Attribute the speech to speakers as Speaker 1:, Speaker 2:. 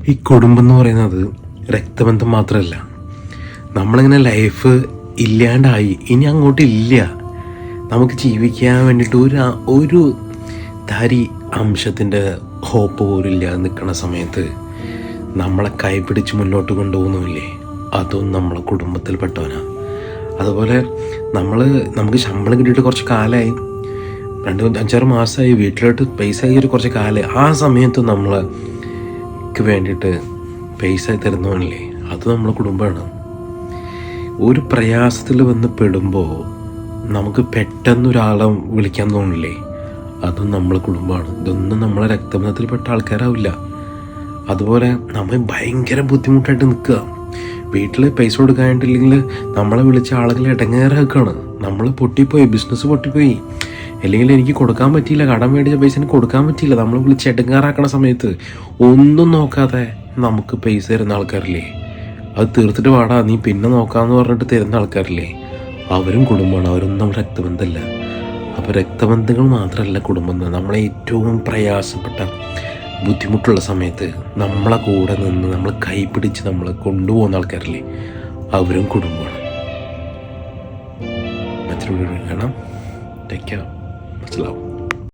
Speaker 1: ഈ കുടുംബം എന്ന് പറയുന്നത് രക്തബന്ധം മാത്രമല്ല, നമ്മളിങ്ങനെ ലൈഫ് ഇല്ലാണ്ടായി ഇനി അങ്ങോട്ട് ഇല്ല, നമുക്ക് ജീവിക്കാൻ വേണ്ടിയിട്ട് ഒരു തരി അംശത്തിൻ്റെ ഹോപ്പ് പോലും ഇല്ലാതെ നിൽക്കുന്ന സമയത്ത് നമ്മളെ കൈപിടിച്ച് മുന്നോട്ട് കൊണ്ടുപോകുന്നില്ലേ, അതും നമ്മളെ കുടുംബത്തിൽപ്പെട്ടവനാണ്. അതുപോലെ നമുക്ക് ശമ്പളം കിട്ടിയിട്ട് കുറച്ച് കാലമായി, 2-5-6 മാസമായി, വീട്ടിലോട്ട് പൈസ ആയി കുറച്ച് കാലമായി, ആ സമയത്ത് നമ്മൾക്ക് വേണ്ടിയിട്ട് പൈസ തരുന്നവനല്ലേ, അത് നമ്മളെ കുടുംബമാണ്. ഒരു പ്രയാസത്തിൽ വന്ന് പെടുമ്പോൾ നമുക്ക് പെട്ടെന്നൊരാളെ വിളിക്കാൻ തോന്നില്ലേ, അതും നമ്മളെ കുടുംബമാണ്. ഇതൊന്നും നമ്മളെ രക്തബന്ധത്തിൽപ്പെട്ട ആൾക്കാരാവില്ല. അതുപോലെ നമ്മൾ ഭയങ്കര ബുദ്ധിമുട്ടായിട്ട് നിൽക്കുക, വീട്ടിൽ പൈസ കൊടുക്കാനായിട്ടില്ലെങ്കിൽ നമ്മളെ വിളിച്ച ആളുകളെ ഇടങ്ങേറാക്കുകയാണ്, നമ്മൾ പൊട്ടിപ്പോയി, ബിസിനസ് പൊട്ടിപ്പോയി, അല്ലെങ്കിൽ എനിക്ക് കൊടുക്കാൻ പറ്റിയില്ല, കടം മേടിച്ച പൈസ എനിക്ക് കൊടുക്കാൻ പറ്റിയില്ല, നമ്മൾ വിളിച്ച് ഇടങ്ങാറാക്കണ സമയത്ത് ഒന്നും നോക്കാതെ നമുക്ക് പൈസ തരുന്ന ആൾക്കാരില്ലേ, അത് തീർത്തിട്ട് വാടാ നീ പിന്നെ നോക്കാമെന്ന് പറഞ്ഞിട്ട് തരുന്ന ആൾക്കാരില്ലേ, അവരും കുടുംബമാണ്, അവരൊന്നും നമ്മുടെ രക്തബന്ധമല്ല. അപ്പോൾ രക്തബന്ധങ്ങൾ മാത്രമല്ല കുടുംബം. നമ്മളെ ഏറ്റവും പ്രയാസപ്പെട്ട ബുദ്ധിമുട്ടുള്ള സമയത്ത് നമ്മളെ കൂടെ നിന്ന് നമ്മൾ കൈ പിടിച്ച് നമ്മളെ കൊണ്ടുപോകുന്ന ആൾക്കാരില്ലേ, അവരും കുടുംബമാണ്. മറ്റൊരു വീഡിയോ കാണാം. Take care. മനസ്സിലാവും.